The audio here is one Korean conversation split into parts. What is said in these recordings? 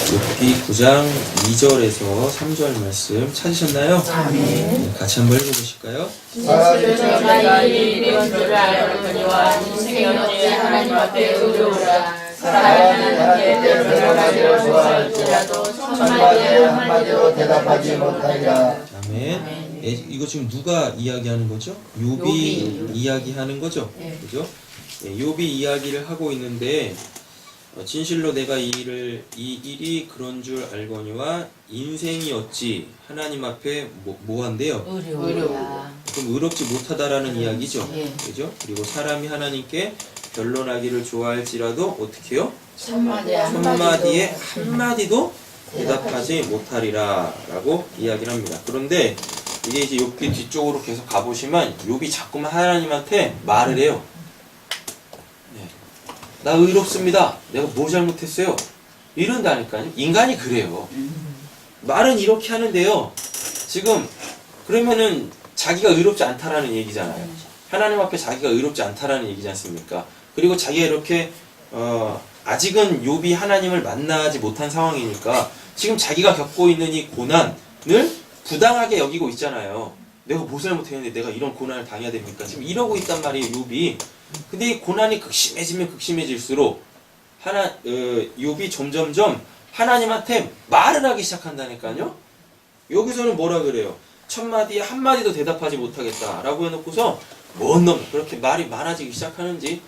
욥기 9장 2절에서 3절 말씀 찾으셨나요? 아멘. 네, 같이 한번 읽어보실까요? 진실로 내가 이런 줄 알거니와 인생의 언제 하나님 앞에 의로우라. 사랑하는 하나님께 변호하기를 좋아할지라도 천마디에 한마디로 대답하지 못하리라. 아멘. 예, 이거 지금 누가 이야기하는 거죠? 욥이 이야기하는 거죠? 네. 그죠? 예, 욥이 이야기를 하고 있는데 진실로 내가 이 일이 그런 줄 알거니와 인생이 어찌 하나님 앞에 뭐 한대요? 의로우라. 좀 의롭지 못하다라는 이야기죠. 예. 그죠? 그리고 사람이 하나님께 변론하기를 좋아할지라도 어떻게 해요? 천마디에 한마디도 대답하지 못하리라 라고 이야기를 합니다. 그런데 이게 이제 욥기 뒤쪽으로 계속 가보시면 욥이 자꾸만 하나님한테 말을 해요. 나 의롭습니다. 내가 뭐 잘못했어요? 이런다니까요. 인간이 그래요. 말은 이렇게 하는데요. 지금 그러면은 자기가 의롭지 않다라는 얘기잖아요. 하나님 앞에 자기가 의롭지 않다라는 얘기지 않습니까? 그리고 자기가 이렇게 아직은 욥이 하나님을 만나지 못한 상황이니까 지금 자기가 겪고 있는 이 고난을 부당하게 여기고 있잖아요. 내가 뭐 잘못했는데 내가 이런 고난을 당해야 됩니까? 지금 이러고 있단 말이에요, 욥이. 근데 이 고난이 극심해지면 극심해질수록 욥이 점점점 하나님한테 말을 하기 시작한다니까요. 여기서는 뭐라 그래요? 천마디에 한마디도 대답하지 못하겠다라고 해놓고서 뭔 놈 그렇게 말이 많아지기 시작하는지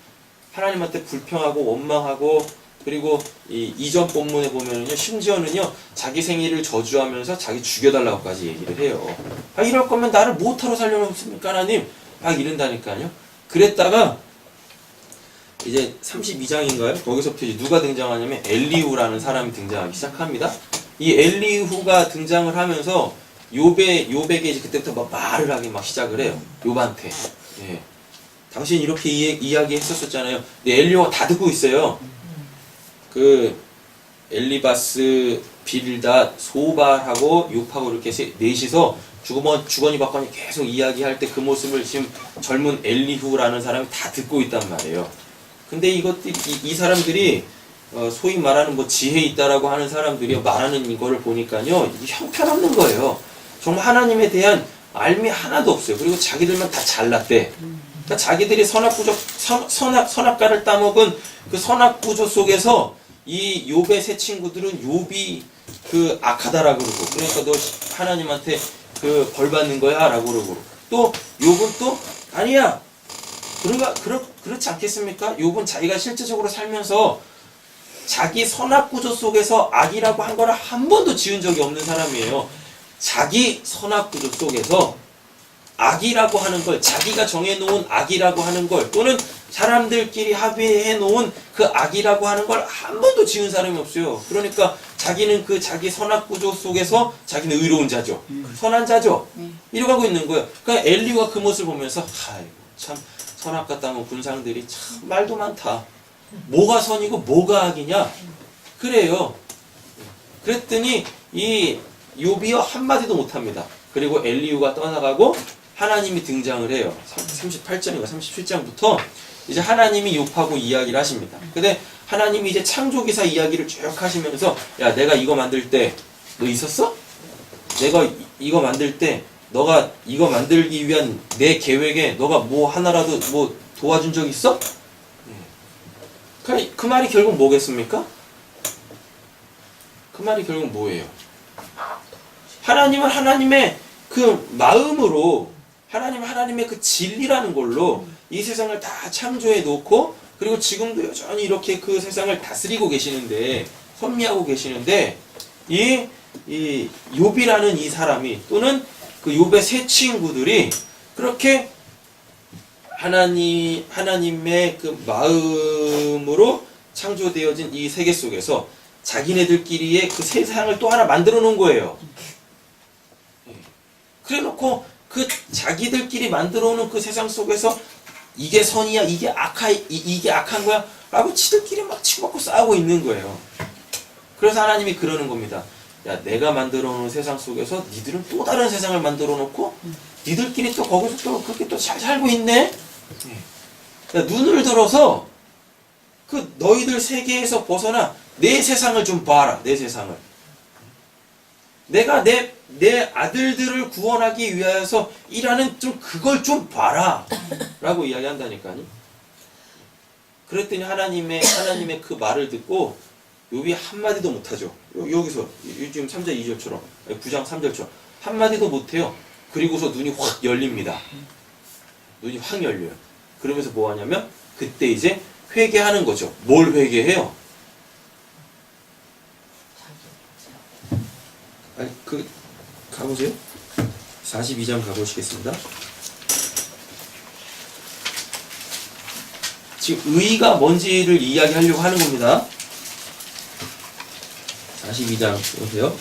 하나님한테 불평하고 원망하고 그리고 이전 본문에 보면은요 심지어는요 자기 생일을 저주하면서 자기 죽여달라고까지 얘기를 해요. 아 이럴 거면 나를 못하러 살려놓습니까 하나님? 막 이런다니까요. 그랬다가 이제 32장인가요? 거기서부터 이제 누가 등장하냐면 엘리후라는 사람이 등장하기 시작합니다. 이 엘리후가 등장을 하면서 욥에게 이제 그때부터 막 말을 하기 막 시작을 해요. 욥한테. 예. 당신 이렇게 이야기했었잖아요. 근데 엘리후가 다 듣고 있어요. 그 엘리바스, 빌닷, 소발하고 욥하고 이렇게 넷이서 주거니 받거니 계속 이야기할 때 그 모습을 지금 젊은 엘리후라는 사람이 다 듣고 있단 말이에요. 근데 이 사람들이 소위 말하는 뭐 지혜 있다라고 하는 사람들이 말하는 이거를 보니까요 이게 형편없는 거예요. 정말 하나님에 대한 알미 하나도 없어요. 그리고 자기들만 다 잘났대. 그러니까 자기들이 선악과를 따먹은 그 선악구조 속에서 이 욥의 세 친구들은 욥이 그 악하다라고 그러고 그러니까 너 하나님한테 그 벌 받는 거야 라고 그러고 또 욥은 또 아니야 그렇지 않겠습니까? 욥은 자기가 실제적으로 살면서 자기 선악구조 속에서 악이라고 한 거를 한 번도 지은 적이 없는 사람이에요. 자기 선악구조 속에서 악이라고 하는 걸 자기가 정해놓은 악이라고 하는 걸 또는 사람들끼리 합의해놓은 그 악이라고 하는 걸 한 번도 지은 사람이 없어요. 그러니까 자기는 그 자기 선악구조 속에서 자기는 의로운 자죠. 선한 자죠. 이러고 있는 거예요. 그러니까 엘리가 그 모습을 보면서 아이고 참 선악과 따먹은 군상들이 참 말도 많다. 뭐가 선이고 뭐가 악이냐? 그래요. 그랬더니 이 욥이요 한마디도 못합니다. 그리고 엘리후가 떠나가고 하나님이 등장을 해요. 38장인가 37장부터 이제 하나님이 욥하고 이야기를 하십니다. 근데 하나님이 이제 창조기사 이야기를 쭉 하시면서 야 내가 이거 만들 때 너 있었어? 내가 이거 만들 때 너가 이거 만들기 위한 내 계획에 너가 뭐 하나라도 뭐 도와준 적 있어? 그 말이 결국 뭐겠습니까? 그 말이 결국 뭐예요? 하나님은 하나님의 그 마음으로 하나님의 그 진리라는 걸로 이 세상을 다 창조해 놓고 그리고 지금도 여전히 이렇게 그 세상을 다스리고 계시는데 선미하고 계시는데 이 욥이라는 이 사람이 또는 그 욥의 세 친구들이 그렇게 하나님의 그 마음으로 창조되어진 이 세계 속에서 자기네들끼리의 그 세상을 또 하나 만들어 놓은 거예요. 그래 놓고 그 자기들끼리 만들어 놓은 그 세상 속에서 이게 선이야, 이게 악한 거야 라고 지들끼리 막 치고받고 싸우고 있는 거예요. 그래서 하나님이 그러는 겁니다. 야, 내가 만들어 놓은 세상 속에서 니들은 또 다른 세상을 만들어 놓고 니들끼리 또 거기서 또 그렇게 또 잘 살고 있네. 야, 눈을 들어서 그 너희들 세계에서 벗어나 내 세상을 좀 봐라. 내 세상을. 내가 내 아들들을 구원하기 위하여서 일하는 좀 그걸 좀 봐라. 라고 이야기한다니까요. 그랬더니 하나님의 그 말을 듣고 욥이 한마디도 못하죠. 여기서 지금 3장 2절처럼 9장 3절처럼 한마디도 못해요. 그리고서 눈이 확 열립니다. 눈이 확 열려요. 그러면서 뭐 하냐면 그때 이제 회개하는 거죠. 뭘 회개해요? 아니 가보세요. 42장 가보시겠습니다. 지금 의가 뭔지를 이야기하려고 하는 겁니다. 42장 보세요.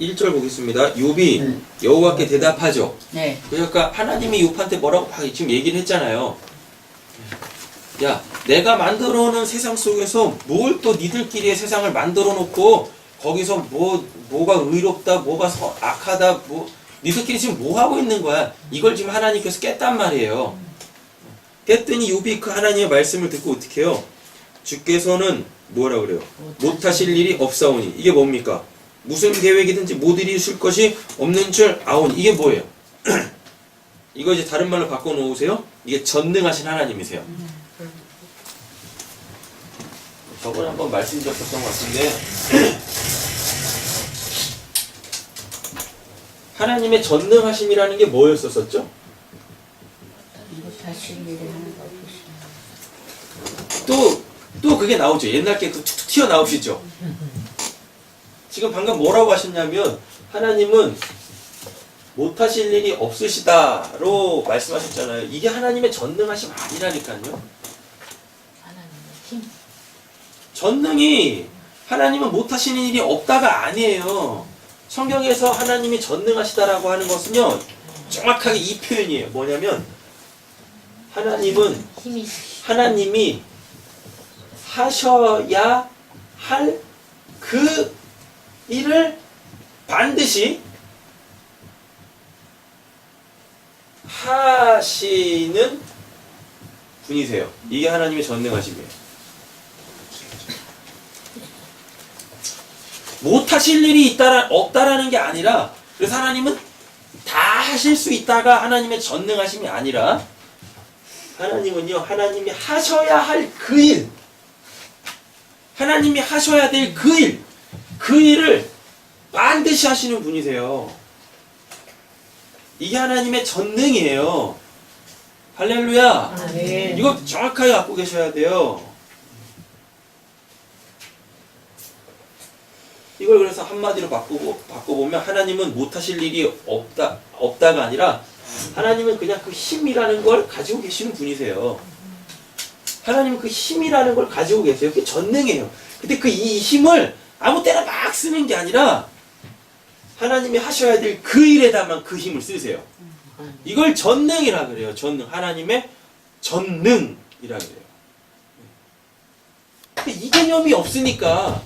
1절 보겠습니다. 욥이 여호와께 대답하죠. 네. 그러니까 하나님이 욥한테 뭐라고 지금 얘기를 했잖아요. 야, 내가 만들어 놓은 세상 속에서 뭘 또 니들끼리의 세상을 만들어 놓고 거기서 뭐가 의롭다, 뭐가 악하다, 니들끼리 지금 뭐 하고 있는 거야? 이걸 지금 하나님께서 깼단 말이에요. 깼더니 욥이 그 하나님의 말씀을 듣고 어떻게 해요? 주께서는 뭐라 그래요? 못하실 일이 없사오니. 이게 뭡니까? 무슨 계획이든지 못 이루실 것이 없는 줄 아오니. 이게 뭐예요? 이거 이제 다른 말로 바꿔놓으세요. 이게 전능하신 하나님이세요. 저번에 한번 말씀드렸던 것 같은데 하나님의 전능하심이라는 게 뭐였었죠? 또 그게 나오죠. 옛날 게 툭툭 튀어나오시죠. 지금 방금 뭐라고 하셨냐면 하나님은 못하실 일이 없으시다로 말씀하셨잖아요. 이게 하나님의 전능하심 아니라니까요. 하나님의 힘. 전능이 하나님은 못하시는 일이 없다가 아니에요. 성경에서 하나님이 전능하시다라고 하는 것은요, 정확하게 이 표현이에요. 뭐냐면 하나님이 하셔야 할 그 일을 반드시 하시는 분이세요. 이게 하나님의 전능하심이에요. 못하실 일이 없다라는 게 아니라, 그래서 하나님은 다 하실 수 있다가 하나님의 전능하심이 아니라, 하나님은요, 하나님이 하셔야 할 그 일, 하나님이 하셔야 될 그 일, 그 일을 반드시 하시는 분이세요. 이게 하나님의 전능이에요. 할렐루야. 아멘. 이거 정확하게 갖고 계셔야 돼요. 이걸 그래서 한마디로 바꿔보면 하나님은 못하실 일이 없다가 아니라 하나님은 그냥 그 힘이라는 걸 가지고 계시는 분이세요. 하나님은 그 힘이라는 걸 가지고 계세요. 그게 전능해요. 근데 이 힘을 아무 때나 막 쓰는 게 아니라 하나님이 하셔야 될 그 일에다만 그 힘을 쓰세요. 이걸 전능이라 그래요. 전능. 하나님의 전능이라 그래요. 근데 이 개념이 없으니까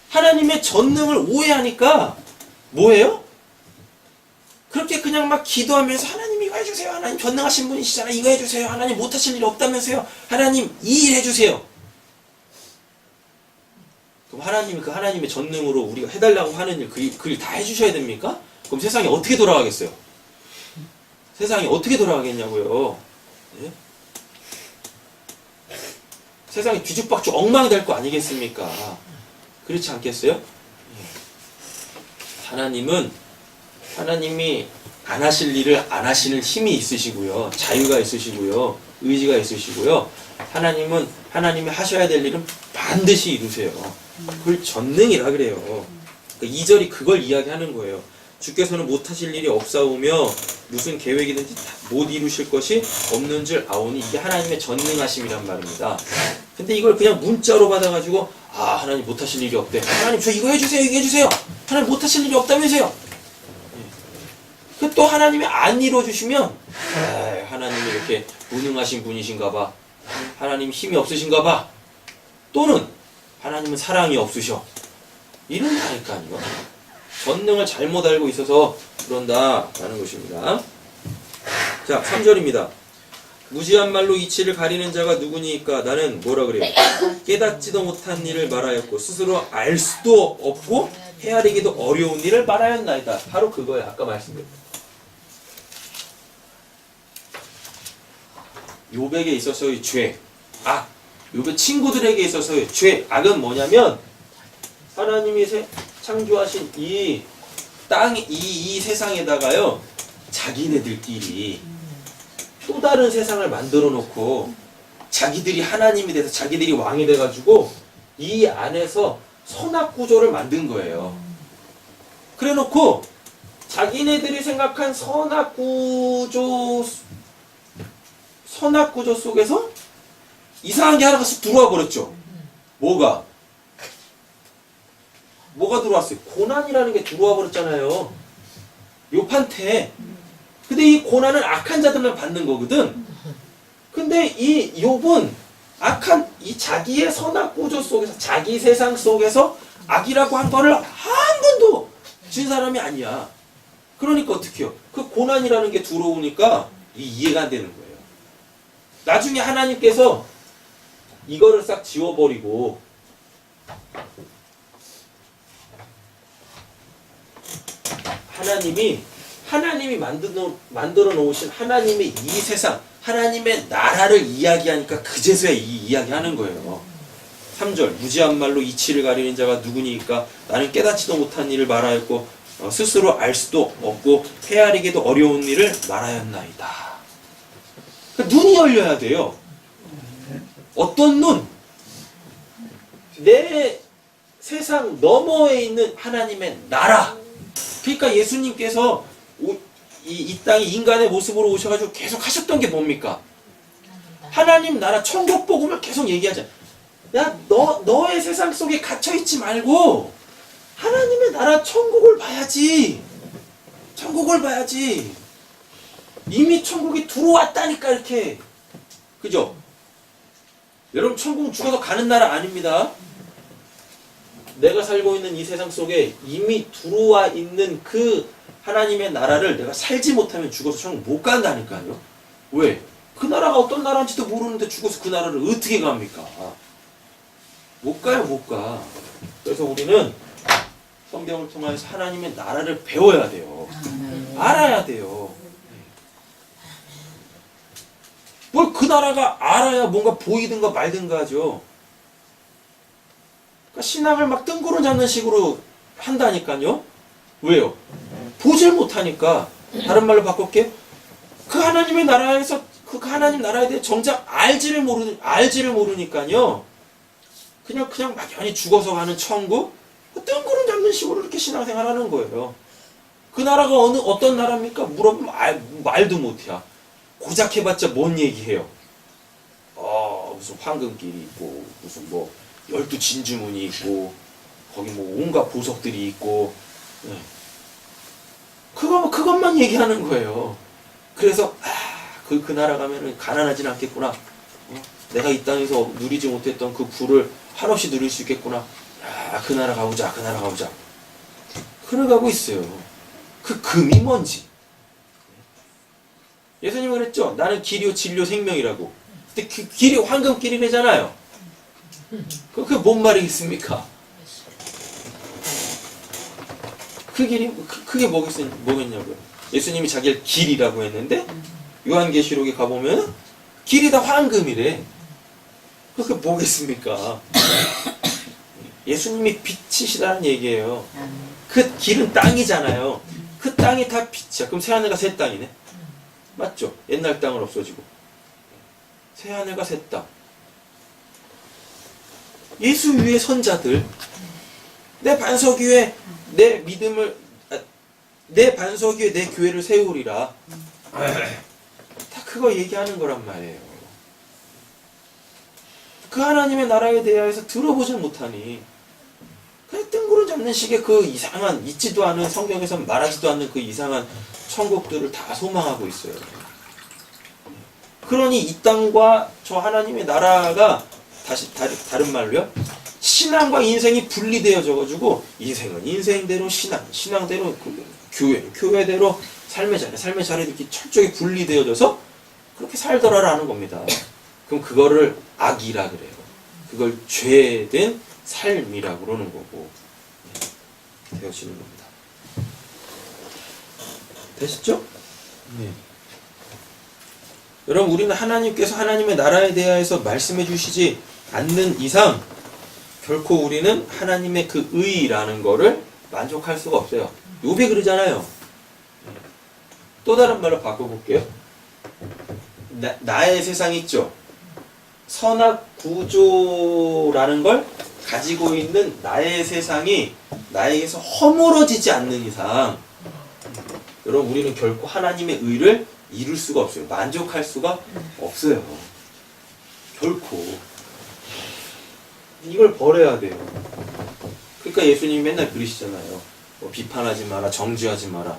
하나님의 전능을 오해하니까 뭐예요? 그렇게 그냥 막 기도하면서 하나님 이거 해주세요. 하나님 전능하신 분이시잖아요. 이거 해주세요. 하나님 못하실 일 없다면서요. 하나님 이 일 해주세요. 그럼 하나님이 그 하나님의 전능으로 우리가 해달라고 하는 일, 그 일 다 해주셔야 됩니까? 그럼 세상이 어떻게 돌아가겠어요? 세상이 어떻게 돌아가겠냐고요. 네? 세상이 뒤죽박죽 엉망이 될 거 아니겠습니까? 그렇지 않겠어요? 하나님이 안 하실 일을 안 하시는 힘이 있으시고요. 자유가 있으시고요. 의지가 있으시고요. 하나님이 하셔야 될 일은 반드시 이루세요. 그걸 전능이라 그래요. 그러니까 2절이 그걸 이야기하는 거예요. 주께서는 못하실 일이 없사오며 무슨 계획이든지 못 이루실 것이 없는 줄 아오니. 이게 하나님의 전능하심이란 말입니다. 근데 이걸 그냥 문자로 받아가지고 하나님 못하실 일이 없대. 하나님 저 이거 해주세요. 이거 해주세요. 하나님 못하실 일이 없다면서요. 또 하나님이 안 이루어주시면 하나님이 이렇게 무능하신 분이신가 봐. 하나님 힘이 없으신가 봐. 또는 하나님은 사랑이 없으셔. 이런다니까요. 전능을 잘못 알고 있어서 그런다라는 것입니다. 자, 3절입니다. 무지한 말로 이치를 가리는 자가 누구니까? 나는 뭐라 그래요? 깨닫지도 못한 일을 말하였고 스스로 알 수도 없고 헤아리기도 어려운 일을 말하였나이다. 바로 그거예요. 아까 말씀드렸던 욥에게 있어서의 죄, 악. 욥의 친구들에게 있어서의 죄, 악은 뭐냐면 하나님이 창조하신 이 땅, 이 세상에다가요 자기네들끼리 또 다른 세상을 만들어 놓고 자기들이 하나님이 돼서 자기들이 왕이 돼가지고 이 안에서 선악구조를 만든 거예요. 그래 놓고 자기네들이 생각한 선악구조 속에서 이상한 게 하나가 쓱 들어와 버렸죠. 뭐가 들어왔어요? 고난이라는 게 들어와 버렸잖아요. 욥한테. 근데 이 고난은 악한 자들만 받는 거거든. 근데 이 욥은 악한 이 자기의 선악 구조 속에서 자기 세상 속에서 악이라고 한 거를 한 번도 진 사람이 아니야. 그러니까 어떻게 해요? 그 고난이라는 게 들어오니까 이해가 안 되는 거예요. 나중에 하나님께서 이거를 싹 지워버리고 하나님이 만들어 놓으신 하나님의 이 세상, 하나님의 나라를 이야기하니까 그제서야 이 이야기하는 거예요. 3절 무지한 말로 이치를 가리는 자가 누구니까? 나는 깨닫지도 못한 일을 말하였고 스스로 알 수도 없고 헤아리기도 어려운 일을 말하였나이다. 그러니까 눈이 열려야 돼요. 어떤 눈? 내 세상 너머에 있는 하나님의 나라. 그러니까 예수님께서 이 땅에 인간의 모습으로 오셔가지고 계속 하셨던 게 뭡니까? 하나님 나라 천국 복음을 계속 얘기하자. 야, 너의 세상 속에 갇혀있지 말고 하나님의 나라 천국을 봐야지. 천국을 봐야지. 이미 천국이 들어왔다니까 이렇게. 그죠? 여러분 천국은 죽어서 가는 나라 아닙니다. 내가 살고 있는 이 세상 속에 이미 들어와 있는 그 하나님의 나라를 내가 살지 못하면 죽어서 천국 못 간다니까요. 왜? 그 나라가 어떤 나라인지도 모르는데 죽어서 그 나라를 어떻게 갑니까? 못 가요, 못 가. 그래서 우리는 성경을 통해서 하나님의 나라를 배워야 돼요. 알아야 돼요. 뭘 그 나라가 알아야 뭔가 보이든가 말든가 하죠. 그러니까 신앙을 막 뜬구름 잡는 식으로 한다니까요. 왜요? 보질 못하니까. 다른 말로 바꿀게요. 그 하나님의 나라에서 그 하나님 나라에 대해 정작 알지를 모르니까요. 그냥 막연히 죽어서 가는 천국? 뜬구름 잡는 식으로 이렇게 신앙생활하는 거예요. 그 나라가 어떤 나라입니까? 물어보면 말도 못해. 고작 해봤자 뭔 얘기해요? 무슨 황금길이 있고 무슨 뭐 12진주문이 있고 거기 뭐 온갖 보석들이 있고 그것만 얘기하는 거예요. 그래서 그 나라 가면은 가난하진 않겠구나. 내가 이 땅에서 누리지 못했던 그 부를 한없이 누릴 수 있겠구나. 그 나라 가보자. 그러가고 있어요. 그 금이 뭔지. 예수님은 그랬죠. 나는 길이요 진리요 생명이라고. 근데 그 길이 황금길이래잖아요. 그게 뭔 말이겠습니까? 그 길이 그게 뭐겠냐고요. 예수님이 자기를 길이라고 했는데 요한계시록에 가보면 길이 다 황금이래. 그게 뭐겠습니까? 예수님이 빛이시라는 얘기예요. 그 길은 땅이잖아요. 그 땅이 다 빛이야. 그럼 새하늘과 새 땅이네. 맞죠? 옛날 땅은 없어지고 새하늘과 새 땅. 예수 위의 선자들, 내 반석 위에 내 믿음을, 내 반석 위에 내 교회를 세우리라. 다 그거 얘기하는 거란 말이에요. 그 하나님의 나라에 대해서 들어보질 못하니 그냥 뜬구름 잡는 식의 그 이상한, 있지도 않은, 성경에서 말하지도 않는 그 이상한 천국들을 다 소망하고 있어요. 그러니 이 땅과 저 하나님의 나라가 다른 말로요, 신앙과 인생이 분리되어져가지고 인생은 인생대로 신앙대로 교회대로 삶의 자리 이렇게 철저히 분리되어져서 그렇게 살더라라는 겁니다. 그럼 그거를 악이라 그래요. 그걸 죄된 삶이라고 그러는 거고 되어지는 겁니다. 되셨죠? 네. 여러분 우리는 하나님께서 하나님의 나라에 대하여서 말씀해 주시지 않는 이상 결코 우리는 하나님의 그 의라는 거를 만족할 수가 없어요. 욥이 그러잖아요. 또 다른 말로 바꿔볼게요. 나의 세상 있죠? 선악 구조라는 걸 가지고 있는 나의 세상이 나에게서 허물어지지 않는 이상 여러분 우리는 결코 하나님의 의를 이룰 수가 없어요. 만족할 수가 없어요. 결코. 이걸 버려야 돼요. 그러니까 예수님이 맨날 그러시잖아요. 뭐 비판하지 마라, 정죄하지 마라.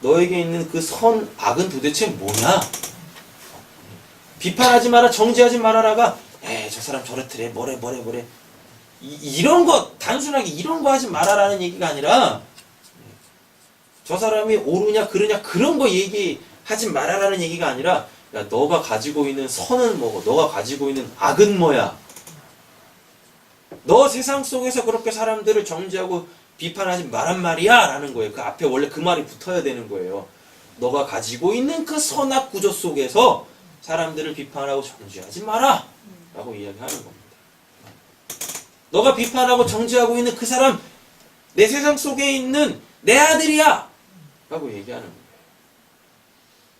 너에게 있는 그 선, 악은 도대체 뭐냐? 비판하지 마라, 정죄하지 말아라가 저 사람 저렇더래, 뭐래. 이런 거, 단순하게 이런 거 하지 말아라는 얘기가 아니라 저 사람이 옳으냐, 그르냐, 그런 거 얘기하지 말아라는 얘기가 아니라 야, 너가 가지고 있는 선은 뭐고, 너가 가지고 있는 악은 뭐야? 너 세상 속에서 그렇게 사람들을 정죄하고 비판하지 말란 말이야 라는 거예요. 그 앞에 원래 그 말이 붙어야 되는 거예요. 너가 가지고 있는 그 선악 구조 속에서 사람들을 비판하고 정죄하지 마라 라고 이야기하는 겁니다. 너가 비판하고 정죄하고 있는 그 사람 내 세상 속에 있는 내 아들이야 라고 얘기하는 거예요.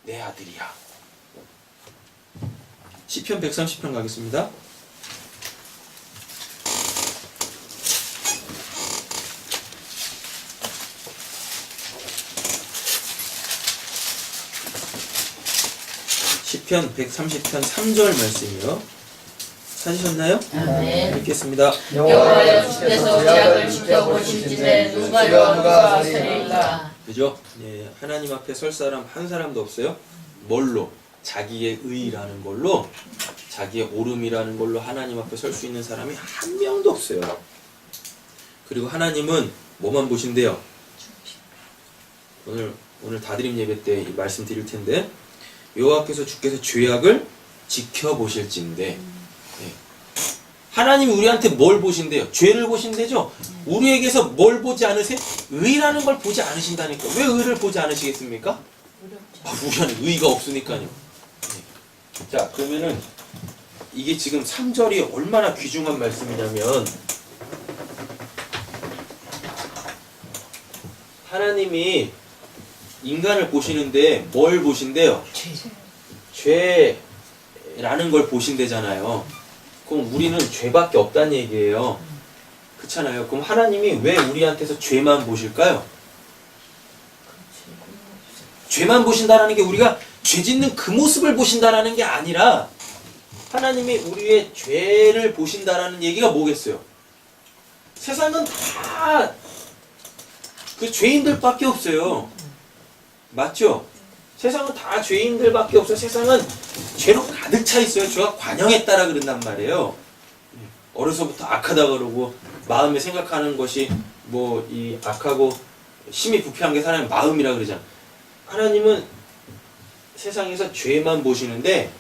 내 아들이야. 시편 130편 가겠습니다. 시편 130편 3절 말씀이요. 찾으셨나요? 아멘. 읽겠습니다. 여호와여 주께서 죄악을 지켜보실진데 누가 여호와 서리까. 그죠? 예, 하나님 앞에 설 사람 한 사람도 없어요. 뭘로? 자기의 의라는 걸로, 자기의 옳음이라는 걸로 하나님 앞에 설 수 있는 사람이 한 명도 없어요. 그리고 하나님은 뭐만 보신대요? 오늘 다드림 예배 때 이 말씀 드릴 텐데 여호와께서 주께서 죄악을 지켜보실진데 예. 하나님이 우리한테 뭘 보신대요? 죄를 보신대죠? 우리에게서 뭘 보지 않으세요? 의라는 걸 보지 않으신다니까. 왜 의를 보지 않으시겠습니까? 우리는 의가 없으니까요. 예. 자, 그러면은 이게 지금 3절이 얼마나 귀중한 말씀이냐면 하나님이 인간을 보시는데 뭘 보신대요? 죄라는 걸 보신대잖아요. 그럼 우리는 죄밖에 없다는 얘기예요. 그렇잖아요. 그럼 하나님이 왜 우리한테서 죄만 보실까요? 죄만 보신다라는 게 우리가 죄 짓는 그 모습을 보신다라는 게 아니라 하나님이 우리의 죄를 보신다라는 얘기가 뭐겠어요? 세상은 다 그 죄인들밖에 없어요. 맞죠? 세상은 다 죄인들밖에 없어요. 세상은 죄로 가득 차 있어요. 죄가 관영했다라 그런단 말이에요. 어려서부터 악하다 그러고 마음에 생각하는 것이 뭐 이 악하고 심히 부패한 게 사람의 마음이라 그러잖아. 하나님은 세상에서 죄만 보시는데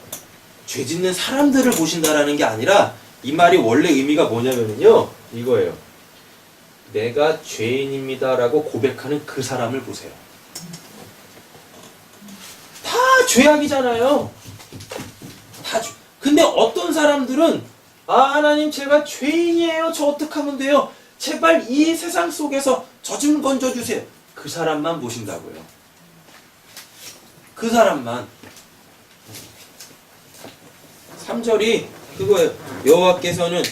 죄 짓는 사람들을 보신다라는 게 아니라 이 말이 원래 의미가 뭐냐면요. 이거예요. 내가 죄인입니다라고 고백하는 그 사람을 보세요. 다 죄악이잖아요. 근데 어떤 사람들은 하나님 제가 죄인이에요. 저 어떻게 하면 돼요? 제발 이 세상 속에서 저 좀 건져주세요. 그 사람만 보신다고요. 그 사람만. 3절이 그거예요. 여호와께서는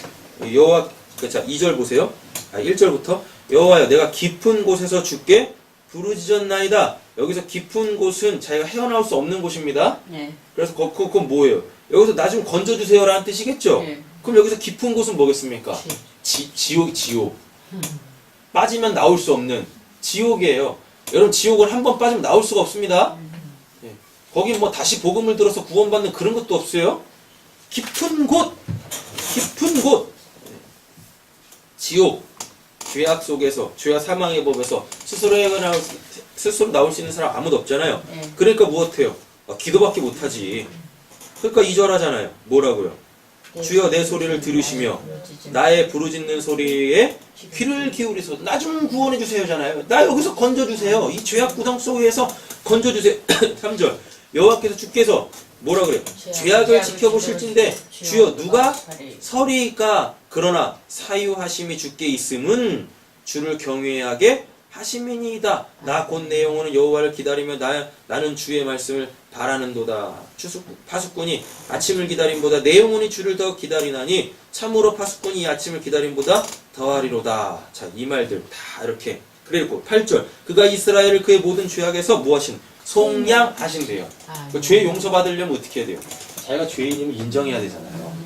자 2절 보세요. 1절부터 여호와여 내가 깊은 곳에서 주께 부르짖었나이다. 여기서 깊은 곳은 자기가 헤어나올 수 없는 곳입니다. 네. 그래서 그건 뭐예요? 여기서 나 좀 건져주세요 라는 뜻이겠죠? 네. 그럼 여기서 깊은 곳은 뭐겠습니까? 지옥. 빠지면 나올 수 없는 지옥이에요. 여러분 지옥을 한 번 빠지면 나올 수가 없습니다. 네. 거기 뭐 다시 복음을 들어서 구원받는 그런 것도 없어요. 깊은 곳. 지옥. 죄악 속에서, 죄와 사망의 법에서 스스로 나올 수 있는 사람 아무도 없잖아요. 네. 그러니까 무엇해요? 기도밖에 못하지. 그러니까 2절 하잖아요. 뭐라고요? 주여 내 소리를 들으시며 나의 부르짖는 소리에 귀를 기울이소서. 나 좀 구원해 주세요잖아요. 나 여기서 건져 주세요. 이 죄악 구덩 속에서 건져 주세요. 3절 여호와께서 주께서 뭐라 그래요? 죄악을 지켜보실진데 주여 누가 서리이까? 그러나 사유하심이 주께 있음은 주를 경외하게 하심이니이다. 나 곧 내 영혼은 여호와를 기다리며 나는 주의 말씀을 바라는도다. 파수꾼이 아침을 기다림보다 내 영혼이 주를 더 기다리나니 참으로 파수꾼이 이 아침을 기다림보다 더하리로다. 자, 이 말들 다 이렇게. 그리고 8절 그가 이스라엘을 그의 모든 죄악에서 무엇인 속량하신대요. 그 죄 용서받으려면 어떻게 해야 돼요? 자기가 죄인임을 인정해야 되잖아요.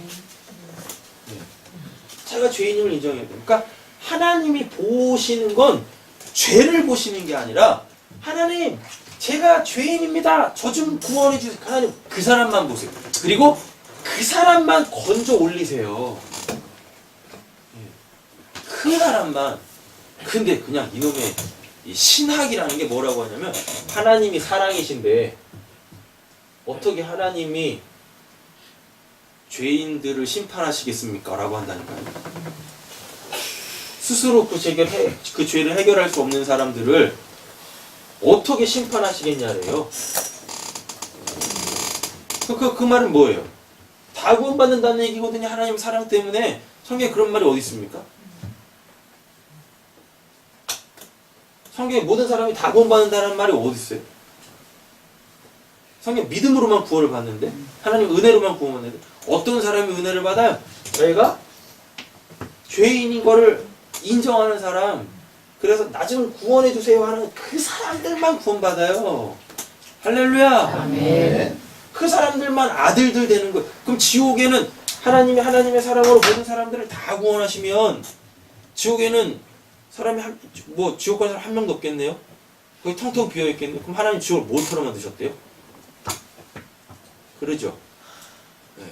자기가 죄인임을 인정해야 돼요. 그러니까 하나님이 보시는 건 죄를 보시는 게 아니라 하나님 제가 죄인입니다. 저 좀 구원해 주세요. 하나님 그 사람만 보세요. 그리고 그 사람만 건져 올리세요. 그 사람만. 근데 그냥 이놈의 이 신학이라는 게 뭐라고 하냐면 하나님이 사랑이신데 어떻게 하나님이 죄인들을 심판하시겠습니까? 라고 한다니까요. 스스로 그 죄를 해결할 수 없는 사람들을 어떻게 심판하시겠냐래요. 그 말은 뭐예요? 다 구원받는다는 얘기거든요. 하나님 사랑 때문에. 성경에 그런 말이 어디 있습니까? 성경에 모든 사람이 다 구원받는다는 말이 어디 있어요? 성경 믿음으로만 구원을 받는데 하나님 은혜로만 구원받는데 어떤 사람이 은혜를 받아요? 내가 죄인인 거를 인정하는 사람, 그래서 나 좀 구원해 주세요 하는 그 사람들만 구원받아요. 할렐루야. 아멘. 그 사람들만 아들들 되는 거예요. 그럼 지옥에는 하나님이 하나님의 사랑으로 모든 사람들을 다 구원하시면 지옥에는 사람이 지옥 간 사람 한 명도 없겠네요. 거기 텅텅 비어 있겠네요. 그럼 하나님 지옥을 뭐처럼 만드셨대요? 그러죠. 네,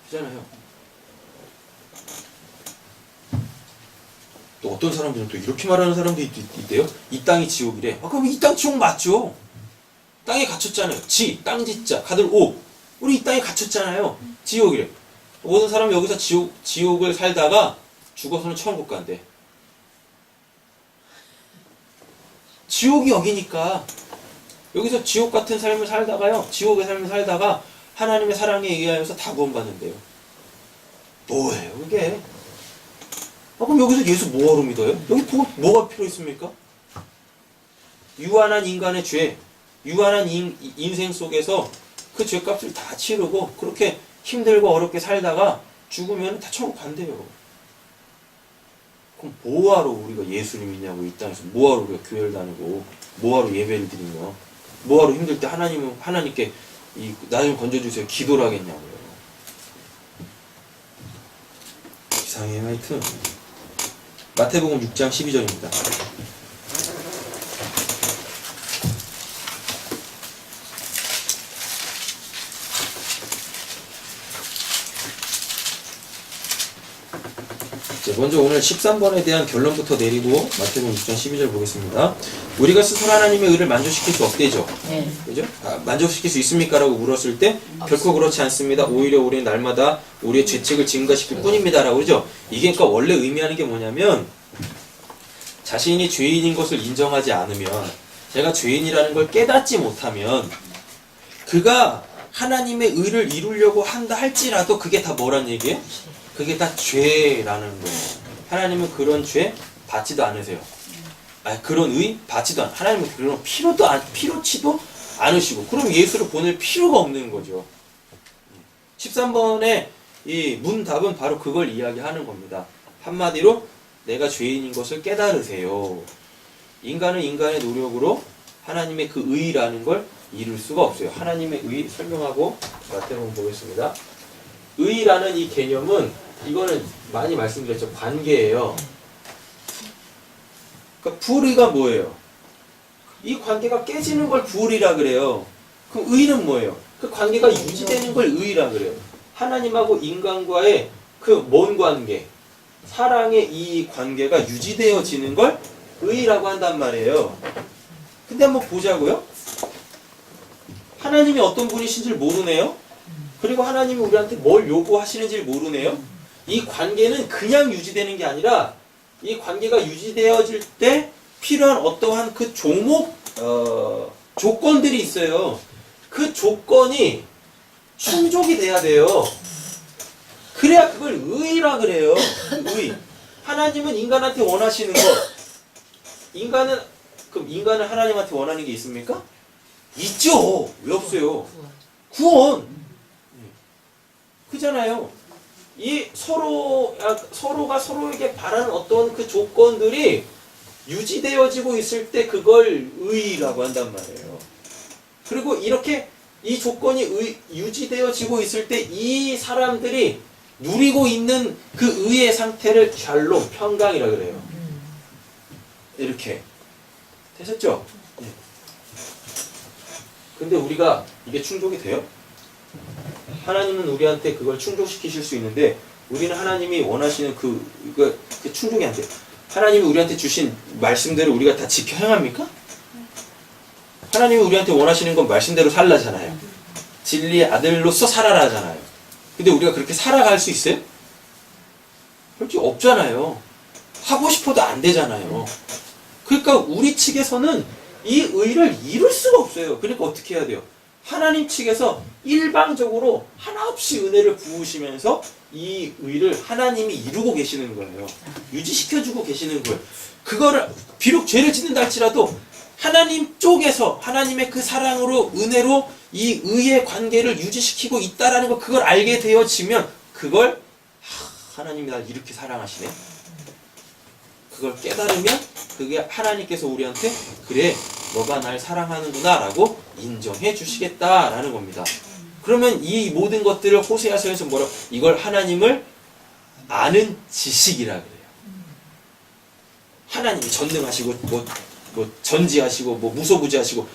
그잖아요. 또 어떤 사람들은 또 이렇게 말하는 사람도 있대요. 이 땅이 지옥이래. 그럼 이 땅 지옥 맞죠? 땅에 갇혔잖아요. 땅 짓자, 가들 오. 우리 이 땅에 갇혔잖아요. 지옥이래. 모든 사람이 여기서 지옥을 살다가 죽어서는 천국 간대. 지옥이 여기니까 여기서 지옥 같은 삶을 살다가요. 지옥의 삶을 살다가 하나님의 사랑에 의하여서 다 구원받는데요. 뭐예요 이게? 그럼 여기서 예수 뭐하러 믿어요? 여기 뭐가 필요 있습니까? 유한한 인간의 죄, 유한한 인생 속에서 그 죄값을 다 치르고 그렇게 힘들고 어렵게 살다가 죽으면 다 천국 간대요. 그럼 뭐하러 우리가 예수를 믿냐고, 이 땅에서 뭐하러 우리가 교회를 다니고 뭐하러 예배를 드리며 뭐하러 힘들 때 하나님께 나 좀 건져주세요 기도를 하겠냐고요. 이상해요. 하여튼 마태복음 6장 12절입니다. 먼저 오늘 13번에 대한 결론부터 내리고 마태복음 6장 12절 보겠습니다. 우리가 스스로 하나님의 의를 만족시킬 수 없대죠. 네. 그죠? 만족시킬 수 있습니까? 라고 물었을 때 결코 그렇지 않습니다. 오히려 우리는 날마다 우리의 죄책을 증가시킬 뿐입니다. 라고 그러죠. 이게 그러니까 원래 의미하는 게 뭐냐면 자신이 죄인인 것을 인정하지 않으면, 제가 죄인이라는 걸 깨닫지 못하면 그가 하나님의 의를 이루려고 한다 할지라도 그게 다 뭐란 얘기예요? 그게 다 죄라는 거예요. 하나님은 그런 죄 받지도 않으세요. 그런 의 받지도 않으세요. 하나님은 그런 필요치도 않으시고, 그럼 예수를 보낼 필요가 없는 거죠. 13번의 이 문답은 바로 그걸 이야기하는 겁니다. 한마디로 내가 죄인인 것을 깨달으세요. 인간은 인간의 노력으로 하나님의 그 의라는 걸 이룰 수가 없어요. 하나님의 의 설명하고 마태복음 보겠습니다. 의라는 이 개념은, 이거는 많이 말씀드렸죠. 관계예요. 그러니까 불의가 뭐예요? 이 관계가 깨지는 걸 불의라 그래요. 그럼 의는 뭐예요? 그 관계가 유지되는 걸 의라 그래요. 하나님하고 인간과의 그 먼 관계, 사랑의 이 관계가 유지되어지는 걸 의라고 한단 말이에요. 근데 한번 보자고요. 하나님이 어떤 분이신지를 모르네요. 그리고 하나님이 우리한테 뭘 요구하시는지 모르네요. 이 관계는 그냥 유지되는 게 아니라 이 관계가 유지되어질 때 필요한 어떠한 그 조건들이 있어요. 그 조건이 충족이 돼야 돼요. 그래야 그걸 의라 그래요. 의. 하나님은 인간한테 원하시는 거. 그럼 인간은 하나님한테 원하는 게 있습니까? 있죠. 왜 없어요? 구원. 그잖아요. 이 서로가 서로에게 바라는 어떤 그 조건들이 유지되어지고 있을 때 그걸 의라고 한단 말이에요. 그리고 이렇게 이 조건이 유지되어지고 있을 때 이 사람들이 누리고 있는 그 의의 상태를 샬롬, 평강이라 그래요. 이렇게 되셨죠? 네. 근데 우리가 이게 충족이 돼요? 하나님은 우리한테 그걸 충족시키실 수 있는데 우리는 하나님이 원하시는 그 충족이 안 돼요. 하나님이 우리한테 주신 말씀대로 우리가 다 지켜 행합니까? 하나님이 우리한테 원하시는 건 말씀대로 살라잖아요. 진리의 아들로서 살아라잖아요. 근데 우리가 그렇게 살아갈 수 있어요? 솔직히 없잖아요. 하고 싶어도 안 되잖아요. 그러니까 우리 측에서는 이 의를 이룰 수가 없어요. 그러니까 어떻게 해야 돼요? 하나님 측에서 일방적으로 하나 없이 은혜를 부으시면서 이 의를 하나님이 이루고 계시는 거예요. 유지시켜주고 계시는 거예요. 그거를 비록 죄를 짓는다 할지라도 하나님 쪽에서 하나님의 그 사랑으로 은혜로 이 의의 관계를 유지시키고 있다라는 거 그걸 알게 되어지면 그걸 하나님이 날 이렇게 사랑하시네. 그걸 깨달으면 그게 하나님께서 우리한테 그래 너가 날 사랑하는구나 라고 인정해 주시겠다라는 겁니다. 그러면 이 모든 것들을 호세아서에서 뭐라고 이걸 하나님을 아는 지식이라 그래요. 하나님이 전능하시고 뭐 전지하시고 뭐 무소부지하시고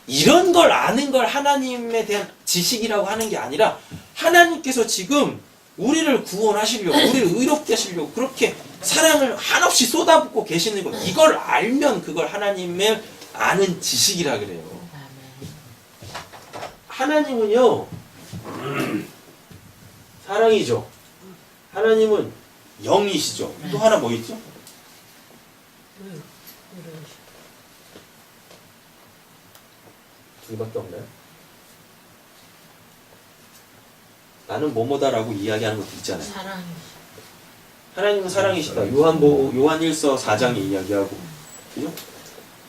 이런 걸 아는 걸 하나님에 대한 지식이라고 하는 게 아니라 하나님께서 지금 우리를 구원하시려고 우리를 의롭게 하시려고 그렇게 사랑을 한없이 쏟아붓고 계시는 것 이걸 알면 그걸 하나님을 아는 지식이라 그래요. 하나님은요 사랑이죠. 하나님은 영이시죠. 또 하나 뭐 있죠? 두 개밖에 없나요? 나는 뭐뭐다라고 이야기하는 것도 있잖아요. 사랑. 하나님은 사랑이시다. 요한일서 4장에 이야기하고, 그죠?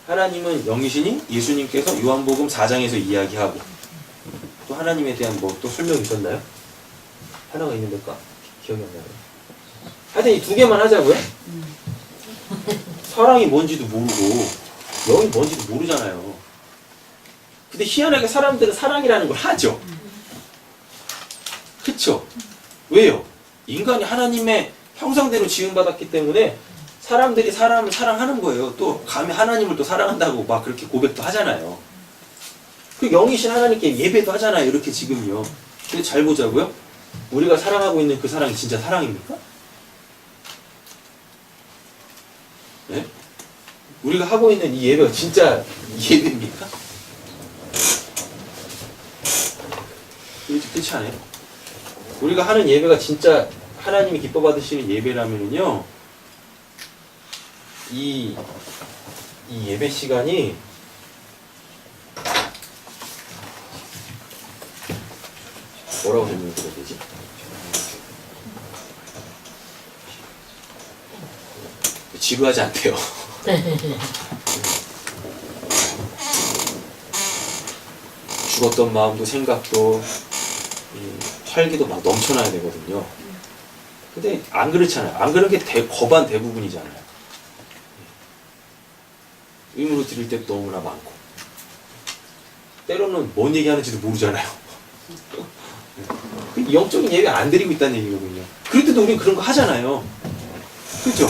하나님은 영이시니 예수님께서 요한복음 4장에서 이야기하고, 또 하나님에 대한 뭐 또 설명이 있었나요? 하나가 있는데까 기억이 안 나요. 하여튼 이 두 개만 하자고요. 사랑이 뭔지도 모르고 영이 뭔지도 모르잖아요. 근데 희한하게 사람들은 사랑이라는 걸 하죠. 그쵸? 왜요? 인간이 하나님의 형상대로 지음받았기 때문에 사람들이 사람을 사랑하는 거예요. 또 감히 하나님을 또 사랑한다고 막 그렇게 고백도 하잖아요. 그 영이신 하나님께 예배도 하잖아요. 이렇게 지금요. 근데 잘 보자고요. 우리가 사랑하고 있는 그 사랑이 진짜 사랑입니까? 네? 우리가 하고 있는 이 예배가 진짜 예배입니까? 그렇지 않아요? 우리가 하는 예배가 진짜 하나님이 기뻐 받으시는 예배라면요, 이 예배 시간이 뭐라고 설명드려야 되지? 지루하지 않대요. 죽었던 마음도 생각도 활기도 막 넘쳐나야 되거든요. 근데 안 그렇잖아요. 안 그런 게 거반 대부분이잖아요. 의무로 드릴 때도 너무나 많고 때로는 뭔 얘기하는지도 모르잖아요. 영적인 예배 안 드리고 있다는 얘기거든요. 그럴 때도 우리는 그런 거 하잖아요. 그렇죠?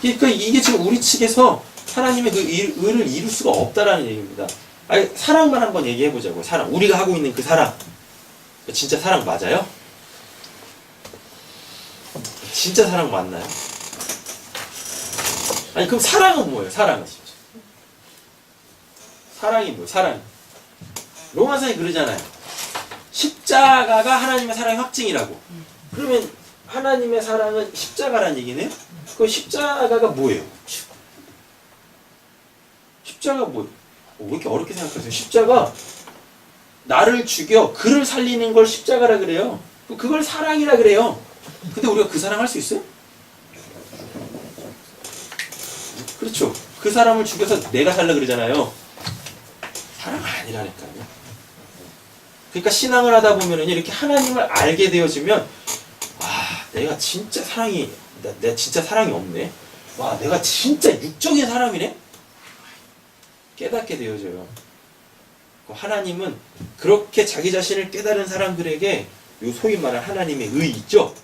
그러니까 이게 지금 우리 측에서 하나님의 그 의를 이룰 수가 없다라는 얘기입니다. 아니, 사랑만 한번 얘기해보자고요. 사랑. 우리가 하고 있는 그 사랑. 진짜 사랑 맞아요? 진짜 사랑 맞나요? 아니, 그럼 사랑은 뭐예요? 사랑은 진짜. 사랑이 뭐예요? 사랑이. 로마서에 그러잖아요. 십자가가 하나님의 사랑의 확증이라고. 그러면 하나님의 사랑은 십자가란 얘기네요? 그 십자가가 뭐예요? 십자가 뭐예요? 왜 이렇게 어렵게 생각하세요? 십자가 나를 죽여 그를 살리는 걸 십자가라 그래요. 그걸 사랑이라 그래요. 근데 우리가 그 사랑 할 수 있어요? 그렇죠. 그 사람을 죽여서 내가 살라 그러잖아요. 사랑 아니라니까요. 그러니까 신앙을 하다 보면은 이렇게 하나님을 알게 되어지면 아, 내가 진짜 사랑이 내가 진짜 사랑이 없네. 와, 내가 진짜 육적인 사람이네. 깨닫게 되어져요. 하나님은 그렇게 자기 자신을 깨달은 사람들에게 요 소위 말하는 하나님의 의 있죠?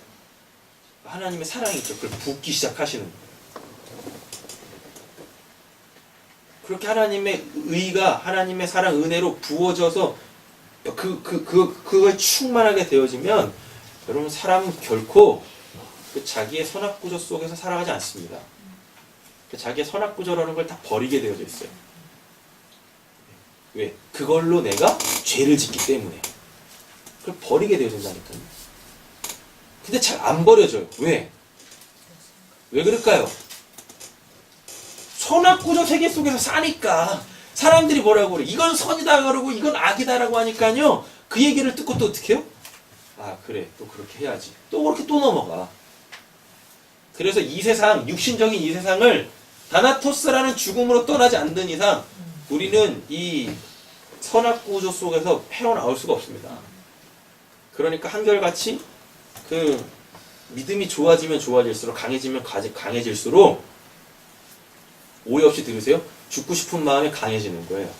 하나님의 사랑이 있죠. 그걸 붓기 시작하시는 거예요. 그렇게 하나님의 의가 하나님의 사랑 은혜로 부어져서 그걸 충만하게 되어지면 여러분 사람은 결코 그 자기의 선악구조 속에서 살아가지 않습니다. 그 자기의 선악구조라는 걸 다 버리게 되어져 있어요. 왜? 그걸로 내가 죄를 짓기 때문에. 그걸 버리게 되어진다니까요. 근데 잘 안 버려져요. 왜? 왜 그럴까요? 선악구조 세계 속에서 사니까 사람들이 뭐라고 그래? 이건 선이다 그러고 이건 악이다라고 하니까요. 그 얘기를 듣고 또 어떻게 해요? 아 그래 또 그렇게 해야지. 또 그렇게 또 넘어가. 그래서 이 세상 육신적인 이 세상을 다나토스라는 죽음으로 떠나지 않는 이상 우리는 이 선악구조 속에서 헤어나올 수가 없습니다. 그러니까 한결같이 그 믿음이 좋아지면 좋아질수록 강해지면 강해질수록 오해 없이 들으세요. 죽고 싶은 마음이 강해지는 거예요.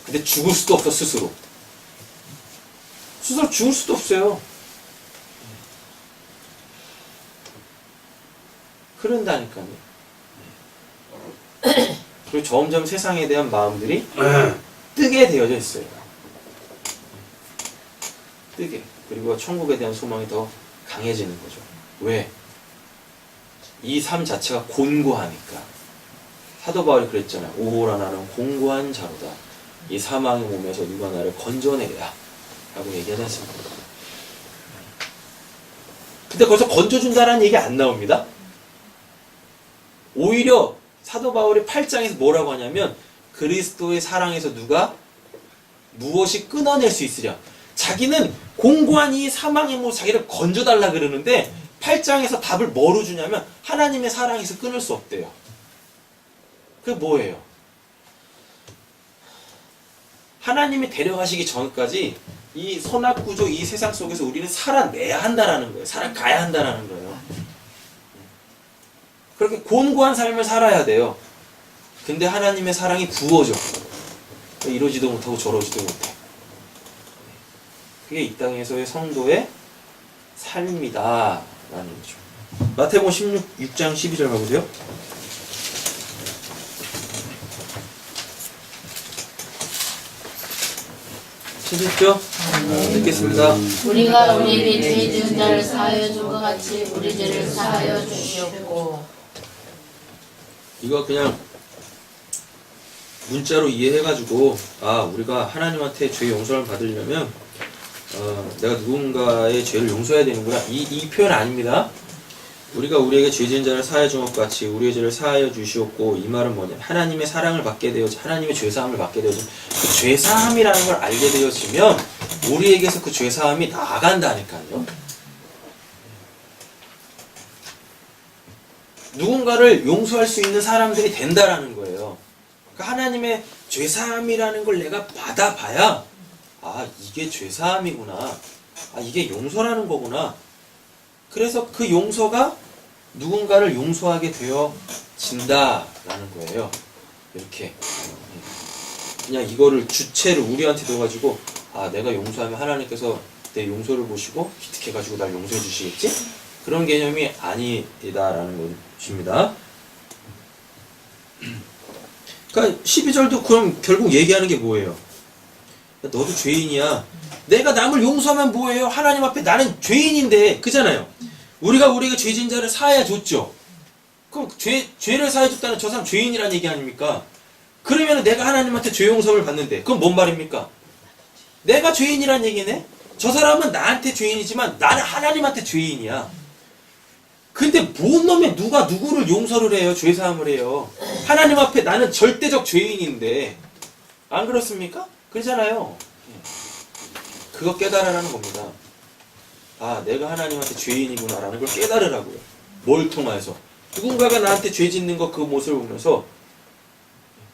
근데 죽을 수도 없어 스스로. 스스로 죽을 수도 없어요. 그런다니까요. 그리고 점점 세상에 대한 마음들이 뜨게 되어져 있어요. 뜨게. 그리고 천국에 대한 소망이 더 강해지는 거죠. 왜? 이 삶 자체가 곤고하니까. 사도 바울이 그랬잖아요. 오호라 나는 공고한 자로다. 이 사망의 몸에서 누가 나를 건져내랴 라고 얘기하지 않습니까? 근데 거기서 건져준다라는 얘기 안 나옵니다. 오히려 사도 바울이 8장에서 뭐라고 하냐면 그리스도의 사랑에서 누가 무엇이 끊어낼 수 있으랴. 자기는 공고한 이 사망의 몸 자기를 건져달라 그러는데 8장에서 답을 뭐로 주냐면 하나님의 사랑에서 끊을 수 없대요. 그게 뭐예요? 하나님이 데려가시기 전까지 이 선악구조 이 세상 속에서 우리는 살아내야 한다라는 거예요. 살아가야 한다라는 거예요. 그렇게 곤고한 삶을 살아야 돼요. 근데 하나님의 사랑이 부어져. 이러지도 못하고 저러지도 못해. 그게 이 땅에서의 성도의 삶이다 라는 거죠. 마태복음 6장 12절 가보세요. 찾으셨죠? 듣겠습니다. 우리가 우리 죄 지은 자를 사하여 준 것 같이 우리 죄를 사하여 주시옵고. 이거 그냥 문자로 이해해가지고 아 우리가 하나님한테 죄 용서를 받으려면 내가 누군가의 죄를 용서해야 되는구나 이 표현 아닙니다. 우리가 우리에게 죄 지은 자를 사하여 준 것 같이 우리의 죄를 사하여 주시옵고 이 말은 뭐냐 하나님의 사랑을 받게 되어지 하나님의 죄사함을 받게 되어지 그 죄사함이라는 걸 알게 되어지면 우리에게서 그 죄사함이 나간다니까요. 누군가를 용서할 수 있는 사람들이 된다라는 거예요. 그러니까 하나님의 죄사함이라는 걸 내가 받아봐야 아 이게 죄사함이구나 아 이게 용서라는 거구나. 그래서 그 용서가 누군가를 용서하게 되어진다라는 거예요. 이렇게 그냥 이거를 주체를 우리한테 둬가지고 아 내가 용서하면 하나님께서 내 용서를 보시고 기특해가지고 날 용서해 주시겠지? 그런 개념이 아니다라는 것입니다. 그러니까 12절도 그럼 결국 얘기하는 게 뭐예요? 너도 죄인이야. 내가 남을 용서하면 뭐예요? 하나님 앞에 나는 죄인인데 그잖아요. 우리가 우리에게 죄 지은 자를 사하여 줬죠. 그럼 죄를 사하여 줬다는 저 사람 죄인이라는 얘기 아닙니까? 그러면 내가 하나님한테 죄 용서를 받는데 그건 뭔 말입니까? 내가 죄인이란 얘기네? 저 사람은 나한테 죄인이지만 나는 하나님한테 죄인이야. 근데 뭔 놈의 누가 누구를 용서를 해요? 죄사함을 해요. 하나님 앞에 나는 절대적 죄인인데. 안 그렇습니까? 그러잖아요. 그거 깨달으라는 겁니다. 아, 내가 하나님한테 죄인이구나라는 걸 깨달으라고요. 뭘 통해서? 누군가가 나한테 죄 짓는 거 그 모습을 보면서,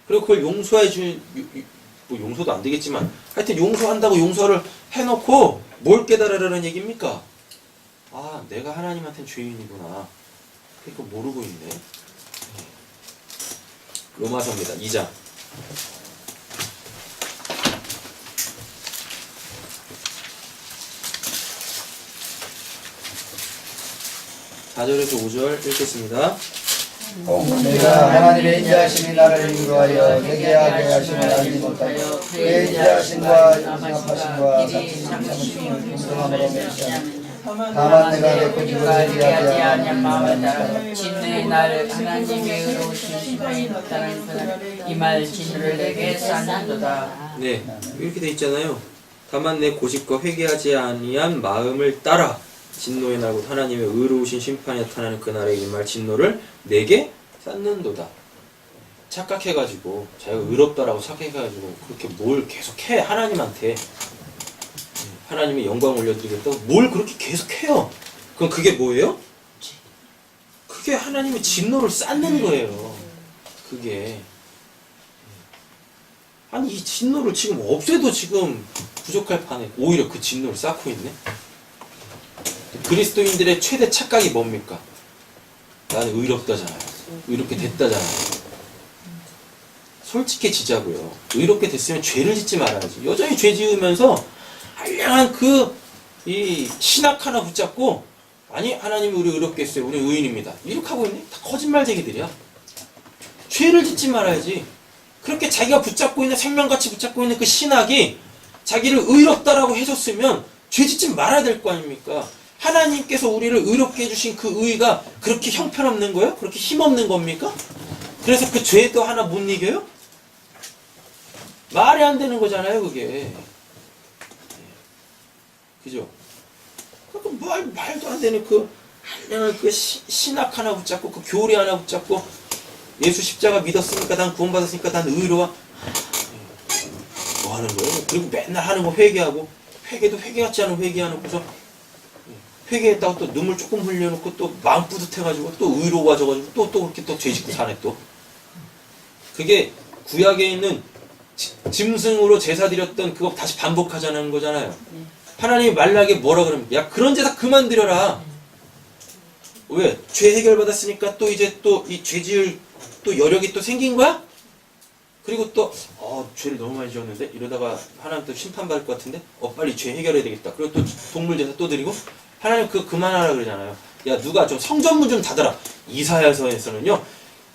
그리고 그걸 용서해 뭐 용서도 안 되겠지만 하여튼 용서한다고 용서를 해놓고 뭘 깨달으라는 얘기입니까? 아, 내가 하나님한테는 죄인이구나. 그러니까 모르고 있네. 로마서입니다. 2장. 4절에서 5절 읽겠습니다. 내가 하나님의 인자하심이 나를 인도하여 회개하게 하심을 알지 못하여 그의 인자하심과 용납하심과 참으심을 인정함으로 맹세하노니 다만 내가 내 고집을 회개하지 아니한 마음을 따라 진노의 날 하나님의 의로우신 심판이 나타나는 그날 이 말 진노를 내게 쌓는도다. 네, 이렇게 돼 있잖아요. 다만 내 고집과 회개하지 아니한 마음을 따라 진노의 날 곧 하나님의 의로우신 심판이 나타나는 그날에 이 말 진노를 내게 쌓는도다. 착각해가지고 자기가 의롭다라고 착각해가지고 그렇게 뭘 계속해 하나님한테 하나님의 영광 올려드리겠다고 뭘 그렇게 계속해요. 그럼 그게 뭐예요? 그게 하나님의 진노를 쌓는 거예요. 그게 아니 이 진노를 지금 없애도 지금 부족할 판에 오히려 그 진노를 쌓고 있네. 그리스도인들의 최대 착각이 뭡니까? 나는 의롭다잖아요. 의롭게 됐다잖아요. 솔직해지자고요. 의롭게 됐으면 죄를 짓지 말아야지. 여전히 죄 지으면서 한량한 이 신학 하나 붙잡고 아니 하나님이 우리 의롭게 했어요. 우리 의인입니다. 이렇게 하고 있네. 다 거짓말쟁이들이야. 죄를 짓지 말아야지. 그렇게 자기가 붙잡고 있는 생명같이 붙잡고 있는 그 신학이 자기를 의롭다라고 해줬으면 죄 짓지 말아야 될 거 아닙니까? 하나님께서 우리를 의롭게 해주신 그 의가 그렇게 형편없는 거예요? 그렇게 힘없는 겁니까? 그래서 그 죄도 하나 못 이겨요? 말이 안 되는 거잖아요, 그게. 그죠? 그러니까 말도 안 되는 한량한 신학 하나 붙잡고, 그 교리 하나 붙잡고, 예수 십자가 믿었으니까, 난 구원받았으니까, 난 의로워. 뭐 하는 거예요? 그리고 맨날 하는 거 회개하고, 회개도 회개 같지 않은 회개하놓고서, 회개했다고 또 눈물 조금 흘려놓고 또 마음 뿌듯해가지고 또 의로워져가지고 또 그렇게 또 죄짓고 사네 또. 그게 구약에 있는 짐승으로 제사 드렸던 그거 다시 반복하자는 거잖아요. 하나님이 말라게 뭐라 그럽니까? 야 그런 제사 그만 드려라. 왜? 죄 해결받았으니까 또 이제 또 이 죄 지을 또 여력이 또 생긴 거야? 그리고 또 죄를 너무 많이 지었는데 이러다가 하나님 또 심판받을 것 같은데 빨리 죄 해결해야 되겠다. 그리고 또 동물 제사 또 드리고 하나님 그만하라 그러잖아요. 야 누가 좀 성전문 좀 닫아라. 이사야서에서는요.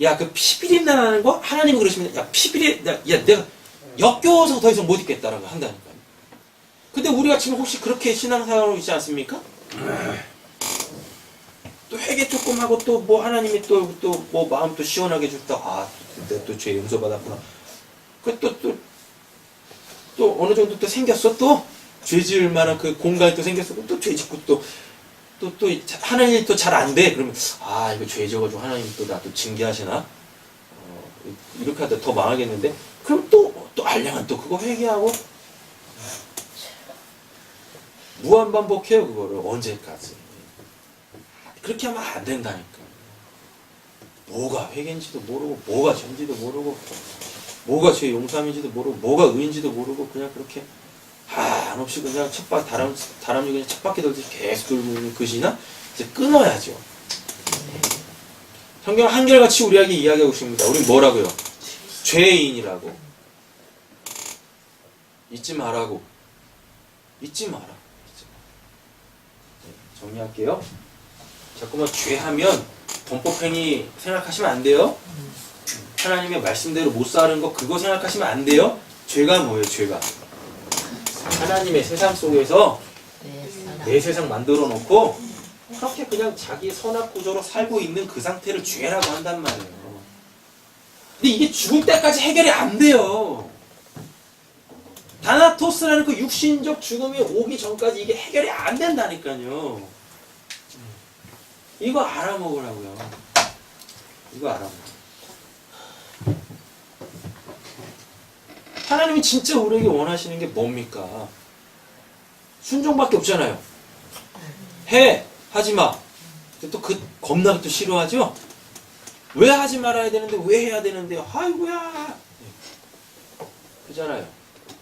야 그 피비린내 나는 거 하나님이 그러시면 야 피비린 야 내가 역겨워서 더 이상 못 있겠다라고 한다니까요. 근데 우리가 지금 혹시 그렇게 신앙생활하고 있지 않습니까? 또 회개 조금 하고 또 뭐 하나님이 또 뭐 마음 또 시원하게 해줬다. 내가 또 죄 용서받았구나. 또 어느 정도 또 생겼어 또 죄 지을 만한 그 공간이 또 생겼어. 또 죄 짓고 또 하는 일이 또 잘 안 돼. 그러면 이거 죄 지어가지고 하나님 또 나 또 징계하시나? 이렇게 하다 더 망하겠는데? 그럼 또 알량한 또 그거 회개하고 무한 반복해요 그거를 언제까지? 그렇게 하면 안 된다니까. 뭐가 회개인지도 모르고 뭐가 죄인지도 모르고 뭐가 죄 용서함인지도 모르고 뭐가 의인지도 모르고 그냥 그렇게 한없이 그냥 다람쥐 그냥 쳇바퀴 돌듯이 계속 돌고 있는 것이나 이제 끊어야죠. 성경 한결같이 우리에게 이야기하고 있습니다. 우리 뭐라고요? 죄인이라고. 잊지 말라고. 잊지 마라. 정리할게요. 자꾸만 죄하면 범법행위 생각하시면 안 돼요. 하나님의 말씀대로 못 사는 거 그거 생각하시면 안 돼요. 죄가 뭐예요? 죄가 하나님의 세상 속에서 내 세상 만들어 놓고 그렇게 그냥 자기 선악 구조로 살고 있는 그 상태를 죄라고 한단 말이에요. 근데 이게 죽을 때까지 해결이 안 돼요. 다나토스라는 그 육신적 죽음이 오기 전까지 이게 해결이 안 된다니까요. 이거 알아먹으라고요. 이거 알아먹어. 하나님이 진짜 우리에게 원하시는 게 뭡니까? 순종밖에 없잖아요. 해! 하지 마! 또 그 겁나게 또 싫어하죠? 왜 하지 말아야 되는데 왜 해야 되는데 아이고야! 그잖아요.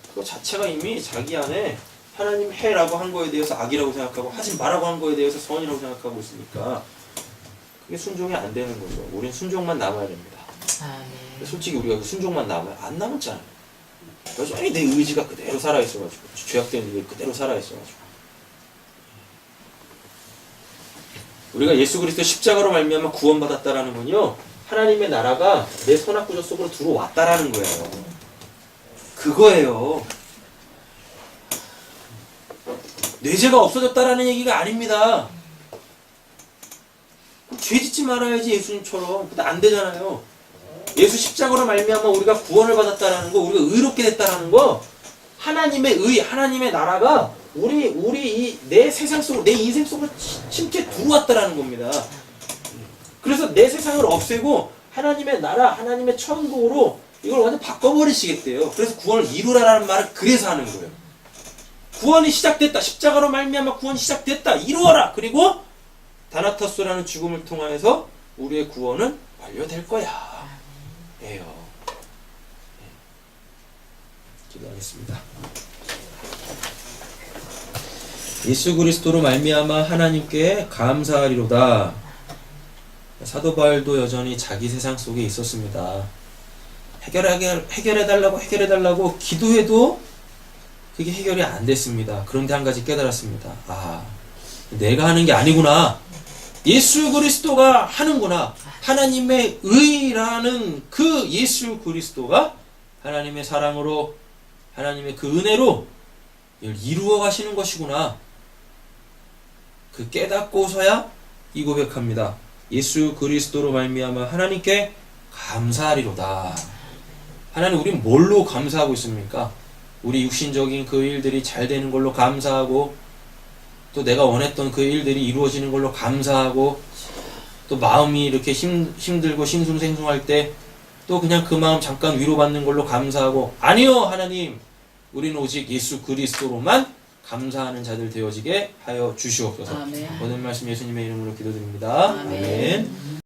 그거 자체가 이미 자기 안에 하나님 해라고 한 거에 대해서 악이라고 생각하고 하지 말라고 한 거에 대해서 선이라고 생각하고 있으니까 그게 순종이 안 되는 거죠. 우린 순종만 남아야 됩니다. 아멘. 솔직히 우리가 그 순종만 남아요. 안 남았잖아요. 여전히 내 의지가 그대로 살아있어가지고 죄악된 게 그대로 살아있어가지고 우리가 예수 그리스도 십자가로 말미암아 구원받았다라는 건요 하나님의 나라가 내 선악구조 속으로 들어왔다라는 거예요. 그거예요. 내 죄가 없어졌다라는 얘기가 아닙니다. 죄 짓지 말아야지 예수님처럼. 근데 안 되잖아요. 예수 십자가로 말미암아 우리가 구원을 받았다라는 거, 우리가 의롭게 됐다라는 거, 하나님의 의, 하나님의 나라가 우리 내 세상 속으로, 내 인생 속으로 침체 들어왔다라는 겁니다. 그래서 내 세상을 없애고 하나님의 나라, 하나님의 천국으로 이걸 완전 바꿔버리시겠대요. 그래서 구원을 이루라라는 말을 그래서 하는 거예요. 구원이 시작됐다. 십자가로 말미암아 구원이 시작됐다. 이루어라. 그리고 다나토스라는 죽음을 통하여서 우리의 구원은 완료될 거야. 예요. 기도하겠습니다. 예수 그리스도로 말미암아 하나님께 감사하리로다. 사도 바울도 여전히 자기 세상 속에 있었습니다. 해결해달라고 기도해도 그게 해결이 안 됐습니다. 그런데 한 가지 깨달았습니다. 아, 내가 하는 게 아니구나. 예수 그리스도가 하는구나. 하나님의 의라는 그 예수 그리스도가 하나님의 사랑으로, 하나님의 그 은혜로 이걸 이루어 가시는 것이구나. 그 깨닫고서야 이 고백합니다. 예수 그리스도로 말미암아 하나님께 감사하리로다. 하나님, 우린 뭘로 감사하고 있습니까? 우리 육신적인 그 일들이 잘 되는 걸로 감사하고, 또 내가 원했던 그 일들이 이루어지는 걸로 감사하고, 또 마음이 이렇게 힘들고 싱숭생숭할 때 또 그냥 그 마음 잠깐 위로받는 걸로 감사하고, 아니요 하나님, 우리는 오직 예수 그리스도로만 감사하는 자들 되어지게 하여 주시옵소서. 아멘. 오늘 말씀 예수님의 이름으로 기도드립니다. 아멘. 아멘.